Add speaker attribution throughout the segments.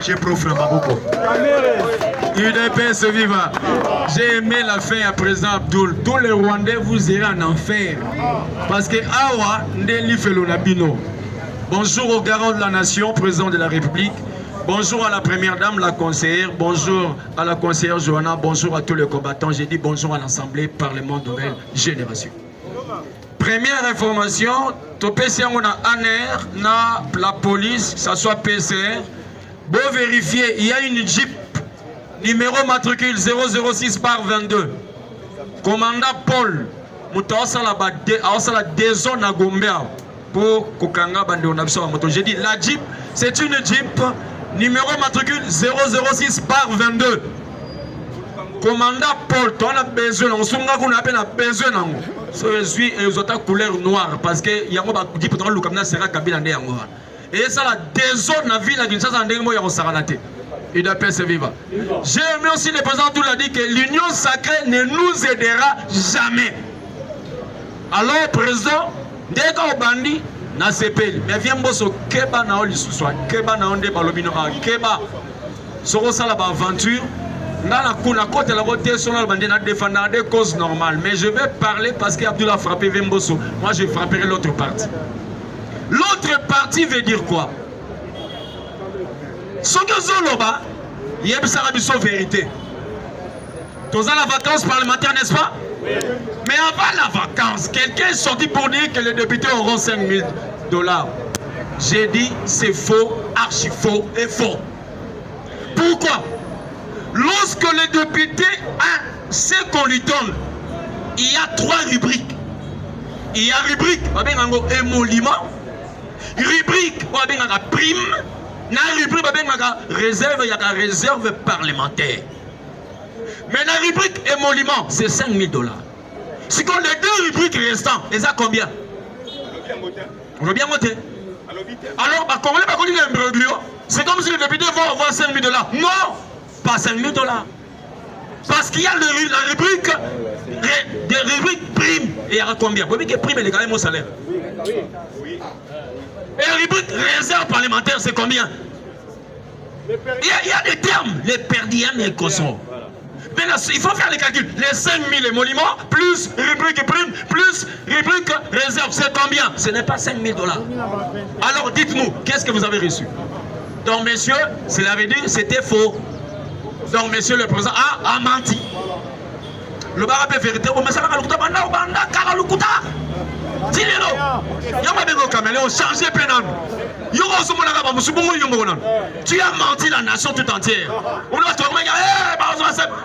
Speaker 1: J'ai proféré Maboko. UDPS viva. J'ai aimé la fin à président Abdoul. Tous les Rwandais, vous irez en enfer. Parce que Awa Ndeli Felonabino. Bonjour au garant de la nation, président de la République. Bonjour à la première dame, la conseillère. Bonjour à la conseillère Johanna. Bonjour à tous les combattants. J'ai dit bonjour à l'Assemblée Parlement Nouvelle Génération. Première information, topé si on a ANR, na la police, ça soit PCR. Bon vérifier, il y a une Jeep, numéro matricule 006/22. Commandant Paul, la deux zones à Gombea pour Kokanga Bandeonabiso moto. J'ai dit la Jeep, c'est une Jeep, numéro matricule 006/22. Commandant Paul, tu as besoin, on a besoin. Je suis une couleur noire parce que il y a un Jeep qui sera Kabila. Et ça, la dézone la ville, il doit se vivre. J'ai aimé aussi le président tout l'a dit que l'union sacrée ne nous aidera jamais. Alors, président, dès qu'on bandit, na CPL, mais viens bosso keba na oli soir, keba na onde balobino a keba. Soro ça la aventure. Dans la cour, la côte la côté sur la bandit na défendre des causes normales. Mais je vais parler parce qu'Abdoul a frappé Vemboso. Moi, je frapperai l'autre partie. L'autre partie veut dire quoi? Ce que Zoloba, il y a une vérité. Tous à la vacance parlementaire, n'est-ce pas? Oui. Mais avant la vacance, quelqu'un est sorti pour dire que les députés auront 5 000 $. J'ai dit c'est faux, archi faux et faux. Pourquoi? Lorsque le député a ce qu'on lui donne, il y a 3 rubriques. Il y a rubrique, émolument. Rubrique, on a prime. La rubrique, on a réserve, il y a la réserve parlementaire. Mais la rubrique émolument, c'est 5 000 $. Si on les 2 rubriques restantes, ils ont combien? On veut bien voter. Alors, c'est comme si les députés vont avoir 5 000 $. Non, pas 5 000 $. Parce qu'il y a la rubrique des rubriques primes. Et il y aura combien? Vous voyez que prime, elle est quand même au salaire. Et la rubrique réserve parlementaire, c'est combien? Il y a des termes, les perdièmes et les consommateurs. Mais là, il faut faire les calculs. Les 5 000 émoluments, plus rubrique prime, plus rubrique réserve, c'est combien? Ce n'est pas 5 000 $. Alors dites-nous, qu'est-ce que vous avez reçu? Donc, messieurs, cela veut dire que c'était faux. Donc, monsieur le président a menti. Le barapé vérité, on me ça tu as menti la nation tout entière.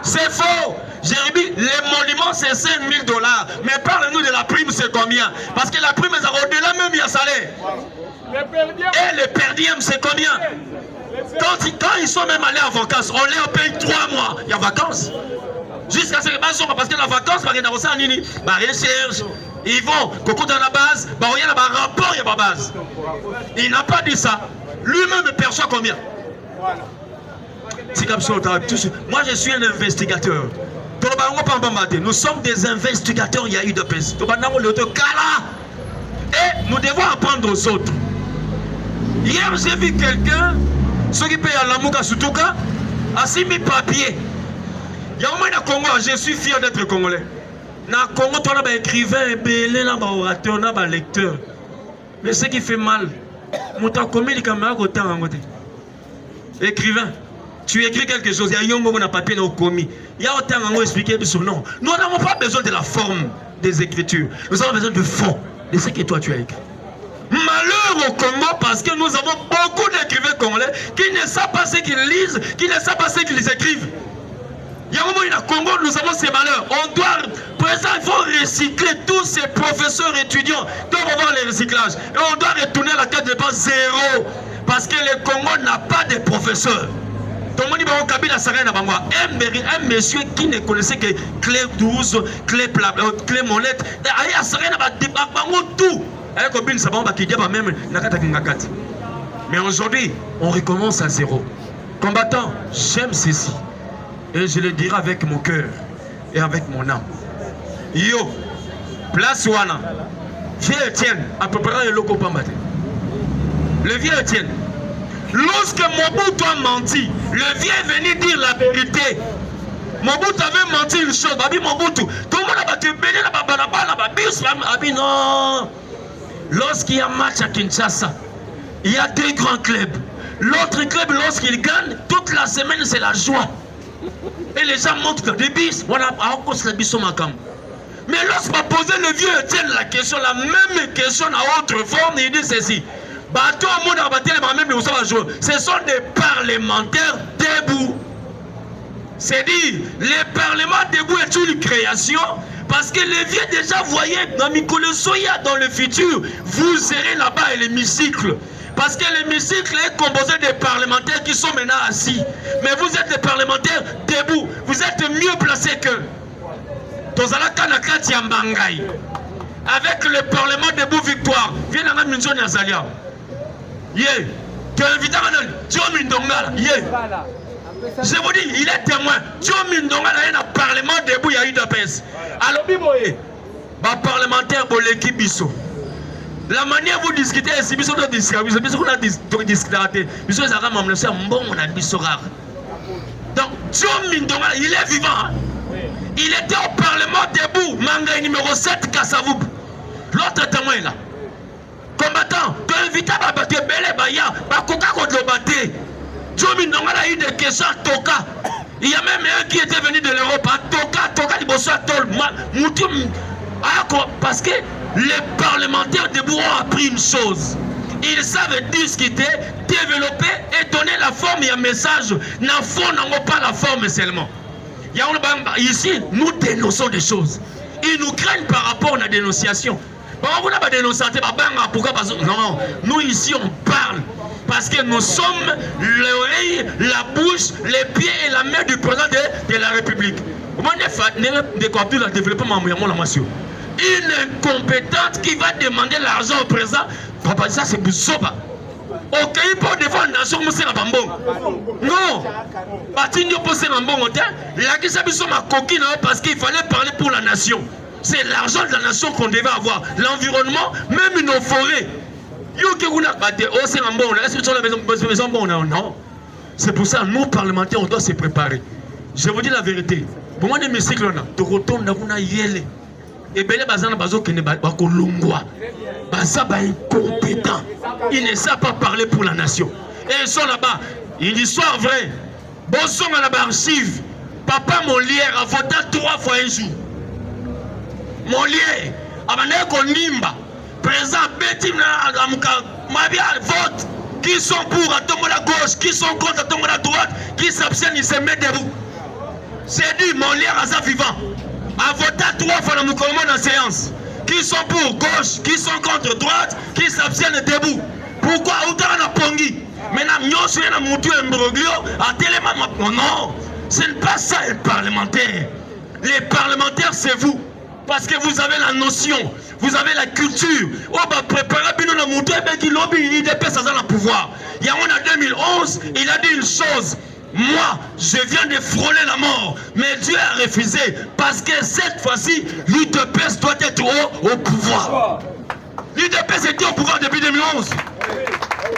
Speaker 1: C'est faux. Jérémie, l'émolument c'est 5 000 $. Mais parle-nous de la prime, c'est combien? Parce que la prime est au-delà même, il y a salaire. Et les perdièmes, c'est combien? Quand ils sont même allés en vacances, on les paye 3 mois. Il y a vacances. Jusqu'à ce que parce que la vacance, ils vont, coco dans la base, il y a un rapport, il y a ma base. Il n'a pas dit ça. Lui-même perçoit combien? Moi, je suis un investigateur. Nous sommes des investigateurs, il y a eu de pèse. Et nous devons apprendre aux autres. Hier, j'ai vu quelqu'un, ceux qui payent à l'amouka Soutouka, a mis papier. Il y a au moins dans le Congo, je suis fier d'être congolais. Dans le Congo, tu as un écrivain, un orateur, un lecteur. Mais ce qui fait mal, écrivain, tu écris quelque chose, il y a un papier dans le commis. Il y a autant à expliquer sur non. Nous n'avons pas besoin de la forme des écritures. Nous avons besoin du fond de ce que toi tu as écrit. Malheur au Congo parce que nous avons beaucoup d'écrivains congolais qui ne savent pas ce qu'ils lisent, qui ne savent pas ce qu'ils écrivent. Il y a un moment où au Congo, nous avons ces malheurs. On doit, président, il faut recycler tous ces professeurs étudiants. Donc on va voir les recyclages. Et on doit retourner à la carte de base 0. Parce que le Congo n'a pas de professeurs. Donc on dit un monsieur qui ne connaissait que clé 12, clé molette, tout. Mais aujourd'hui, on recommence à 0. Combattant, j'aime ceci. Et je le dirai avec mon cœur et avec mon âme. Yo, place Wana, vieux Etienne, à peu près le loco Pambate. Le vieux Etienne, Lorsque Mobutu a menti, le vieux est venu dire la vérité. Mobutu avait menti une chose. Mobutu, tout le monde a battu non. Lorsqu'il y a match à Kinshasa, il y a deux grands clubs. L'autre club, lorsqu'il gagne, toute la semaine, c'est la joie. Et les gens montent dans des bis. Voilà, mais lorsqu'on posé le vieux Etienne la question, la même question à autre forme, il dit ceci. Ce sont des parlementaires debout. C'est dit, les parlements debout est une création. Parce que les vieux déjà voyaient dans Mikolo Soya dans le futur, vous serez là-bas à l'hémicycle. Parce que l'hémicycle est composé de parlementaires qui sont maintenant assis. Mais vous êtes des parlementaires debout. Vous êtes mieux placés qu'eux. Avec le parlement debout victoire. Viens dans la mission Nazalia. Yeah. Tu es invité à je vous dis, il est témoin. Dieu Mindonga a un parlement debout, il y a eu de pèse. Alors, le parlementaire pour l'équipe Bisso. La manière vous discutez, c'est Bisso de discuter. Bisso, c'est un bon, on a Bisso rare. Donc, Dieu Mindonga, il est vivant. Il était au parlement debout, manga numéro 7, Kassavoub. L'autre témoin est là. Combattant, tu es invité à battre Belé Baya, Bakoka contre le batté. Dieu Mindonga a eu des questions à Toka. Il y a même un qui était venu de l'Europe à Toka, du Bosso à Tol. Parce que les parlementaires debout ont appris une chose. Ils savent discuter, développer et donner la forme et un message. N'en pas la forme seulement. Ici, nous dénonçons des choses. Ils nous craignent par rapport à la dénonciation. Vous n'avez pas dénoncé, pourquoi? Non, nous ici on parle. Parce que nous sommes l'oreille, la bouche, les pieds et la main du président de la République. Une incompétente qui va demander l'argent au président, papa, ça c'est Boussoba. Ok, pour défendre la nation, c'est la bambon. Non, parce qu'il fallait parler pour la nation. C'est l'argent de la nation qu'on devait avoir. L'environnement, même nos forêts. C'est pour ça, nous parlementaires, on doit se préparer. Je vous dis la vérité. Pour moi, les cycles, tu retournes dans la yele. Et bien, les bazans, incompétents. Ils ne savent pas parler pour la nation. Et ils sont là-bas. Une histoire vraie. Bon son à la archive. Papa Molière a voté 3 fois un jour. Molière, a nimba. Président Betim vote. Qui sont pour à tomber à gauche, qui sont contre à tomber à droite, qui s'abstiennent, ils se mettent debout. C'est dit, Molière à sa vivant. A voté 3 fois dans la séance. Qui sont pour gauche, qui sont contre droite, qui s'abstiennent debout. Pourquoi Outara Pongi? Maintenant, nous sommes un moutou imbroglio à Téléma. Non, ce n'est pas ça un parlementaire. Les parlementaires, c'est vous. Parce que vous avez la notion, vous avez la culture. On va préparer le moutou et qu'il lobby, il dépêche à le pouvoir. Il y a en 2011, il a dit une chose. Moi, je viens de frôler la mort. Mais Dieu a refusé. Parce que cette fois-ci, l'UDPS doit être au pouvoir. L'UDPS était au pouvoir depuis 2011.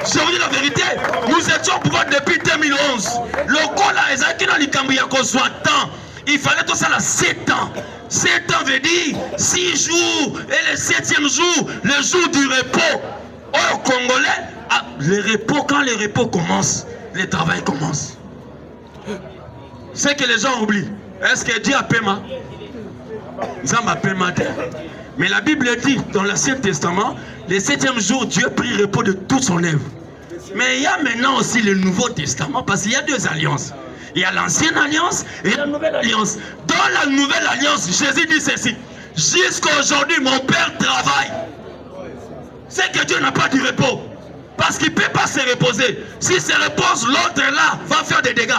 Speaker 1: Je vous dis la vérité. Nous étions au pouvoir depuis 2011. Le Kola Ezaki dans l'Ikambi soit temps. Il fallait tout ça là 7 ans. 7 ans veut dire 6 jours. Et le 7e jour, le jour du repos. Au Congolais, le repos, quand le repos commence, le travail commence. C'est que les gens oublient. Est-ce que Dieu a paiement? Zamba paiement. Mais la Bible dit dans l'Ancien Testament, le 7e jour, Dieu prit repos de toute son œuvre. Mais il y a maintenant aussi le Nouveau Testament, parce qu'il y a 2 alliances. Il y a l'Ancienne Alliance et la Nouvelle Alliance. Dans la Nouvelle Alliance, Jésus dit ceci. Jusqu'à aujourd'hui, mon Père travaille. C'est que Dieu n'a pas de repos. Parce qu'il ne peut pas se reposer. S'il se repose, l'autre là va faire des dégâts.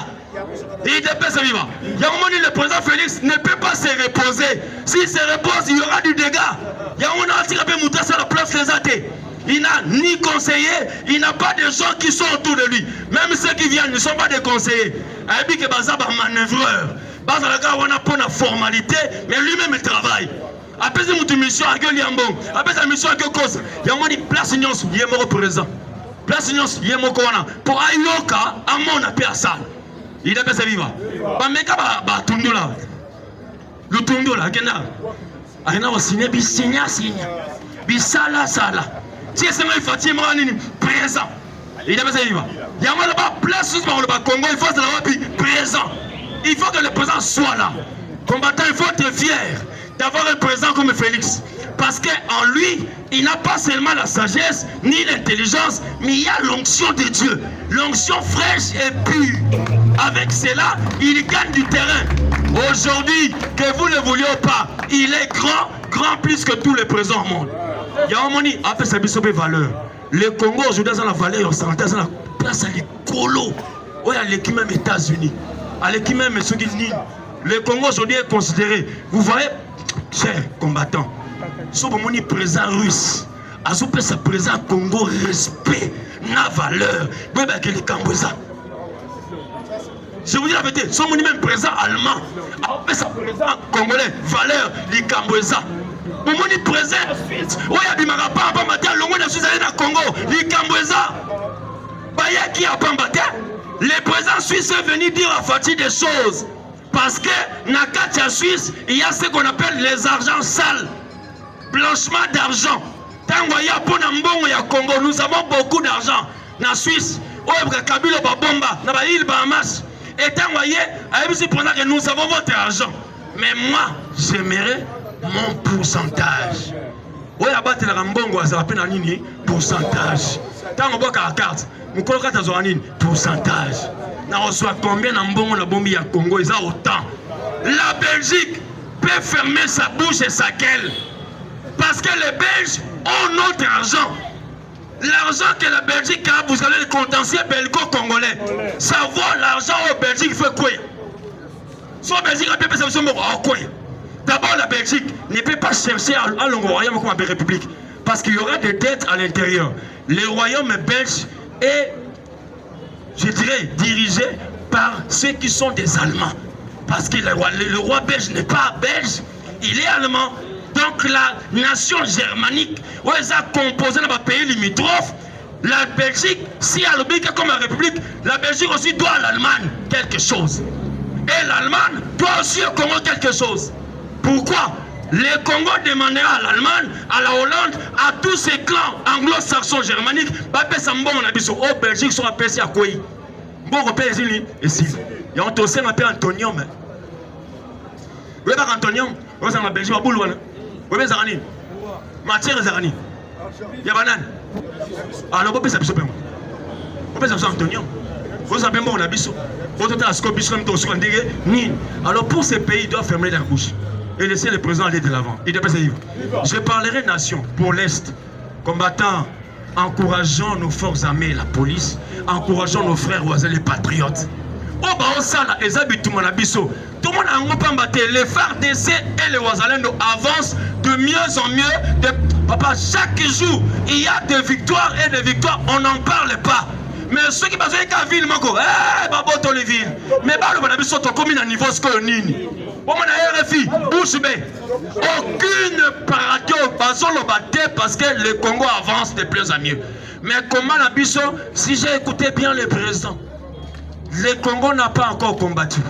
Speaker 1: Il dépêche vivant. Il y a un moment où le président Félix ne peut pas se reposer. S'il se repose, il y aura du dégât. Il y a un moment où il peut monter sur la place des athées. Il n'a ni conseiller, il n'a pas de gens qui sont autour de lui. Même ceux qui viennent ne sont pas des conseillers. Il dit que Bazaba est un manœuvreur. Bazaba n'a pas de formalité, mais lui-même il travaille. Après cette mission, après sa mission, il y a un moment où il place une place, il est mort au présent. place nyonso ye moko wana po ayoka amona pe asala ida pesa viva bameka batundola lutundola akenda aina osine bisinya bisala sala si esengo ifati mwa nini présent ida pesa viva yamala ba place sur le Congo il faut la wapi présent il faut que le présent soit là combattant il faut être fier d'avoir un président comme Félix. Parce qu'en lui, il n'a pas seulement la sagesse ni l'intelligence, mais il y a l'onction de Dieu. L'onction fraîche et pure. Avec cela, il gagne du terrain. Aujourd'hui, que vous ne vouliez pas, il est grand plus que tous les présents au monde. Il y a un moment, après ça, il y a valeur. Le Congo, aujourd'hui, a la valeur, on a la place à l'écolo. Oui, à l'équipe même États-Unis. À l'équipe même Soudini. Le Congo, aujourd'hui, est considéré. Vous voyez, chers combattants, si vous avez président russe, si vous avez président Congo, respect, na valeur, vous avez les Cambouza. Je vous dis la vérité, si vous avez même président allemand, si vous avez président congolais, valeur, les Cambouza. Vous avez président suisse, vous avez pas matin, le Suisse dans Congo, les Cambouza. Qui a pas matin, le président suisse est venu dire à Fatih des choses. Parce que dans la Suisse, il y a ce qu'on appelle les argents sales. Blanchiment d'argent. Tant qu'il y a pour le Congo, nous avons beaucoup d'argent. Dans la Suisse, Kabila Babomba, dans l'île Bahamas. Et tant qu'il y a, que nous avons votre argent. Mais moi, j'aimerais mon pourcentage. Oui, à battre la Mbongo, ça appelle un pourcentage. Tant qu'on voit la carte, nous connaissons un pourcentage. On reçoit combien d'ambons la bombe à Congo, ils ont autant. La Belgique peut fermer sa bouche et sa gueule. Parce que les Belges ont notre argent. L'argent que la Belgique a, vous avez le contentieux belgo-congolais. Savoir l'argent au Belgique fait quoi? Soit Belgique a pu faire ça, quoi? D'abord, la Belgique ne peut pas chercher à l'Ongo royaume comme la République. Parce qu'il y aura des dettes à l'intérieur. Le royaume belge est, je dirais, dirigé par ceux qui sont des Allemands. Parce que le roi belge n'est pas belge, il est allemand. Donc la nation germanique, où elle a composé dans le pays limitrophe, la Belgique, si elle est comme la République, la Belgique aussi doit à l'Allemagne quelque chose. Et l'Allemagne doit aussi au Congo quelque chose. Pourquoi? Le Congo demandera à l'Allemagne, à la Hollande, à tous ces clans anglo-saxons germaniques, au Belgique sont appelés à quoi? Bon, on peut essayer ici. Il y a un tossé, on appelle Antonium. Vous voyez Antonium? Vous avez en Belgique, vous avez vous avez Zarani. Matière Zarani. Il y a banane. Alors, vous pouvez s'appuyer. Vous pouvez s'appuyer Antonium. Vous avez bon la biso. Vous avez un scope biso, alors pour ces pays, ils doivent fermer leur bouche et laisser le président aller de l'avant. Je parlerai nation pour l'Est, combattant, encourageant nos forces armées, la police, encourageant nos frères voisins, les patriotes. Oh, bah, on s'en a, et ça, tout le monde a biso. Tout le monde a combattu. Les FARDC et les Ouazalendo avancent de mieux en mieux. Papa, chaque jour, il y a des victoires et des victoires, on n'en parle pas. Mais ceux qui passent à la ville, Baboto les villes. Mais le Banabiso, tu as commis un niveau scolonini. RFI, aucune paradis parce que le Congo avance de plus en mieux. Mais comment la biso, si j'ai écouté bien le président, le Congo n'a pas encore combattu.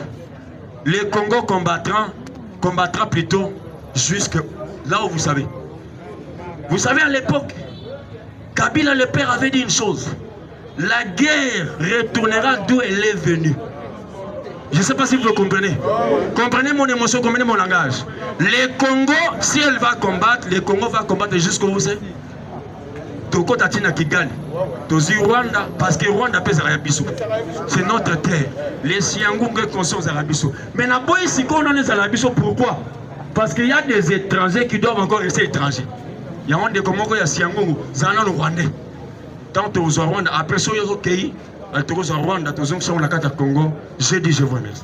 Speaker 1: Le Congo combattra plutôt jusque là où vous savez. Vous savez, à l'époque, Kabila le père avait dit une chose. La guerre retournera d'où elle est venue. Je ne sais pas si vous le comprenez. Comprenez mon émotion, comprenez mon langage. Le Congo, si elle va combattre, le Congo va combattre jusqu'où vous savez. Toko Tatina Kigali. Tozi Rwanda, parce que Rwanda pèse Arabiso. C'est notre terre. Les Siangou ont conscience d'Arabiso. Mais la boy ici, qu'on en est Arabiso, pourquoi? Parce qu'il y a des étrangers qui doivent encore rester étrangers. Il y a des Congo, il y a Siangou, Zanan le Rwandais. Tant que vous Rwanda, après ça, il y a des pays, Rwanda, tous les Congo, j'ai dit je vous remercie.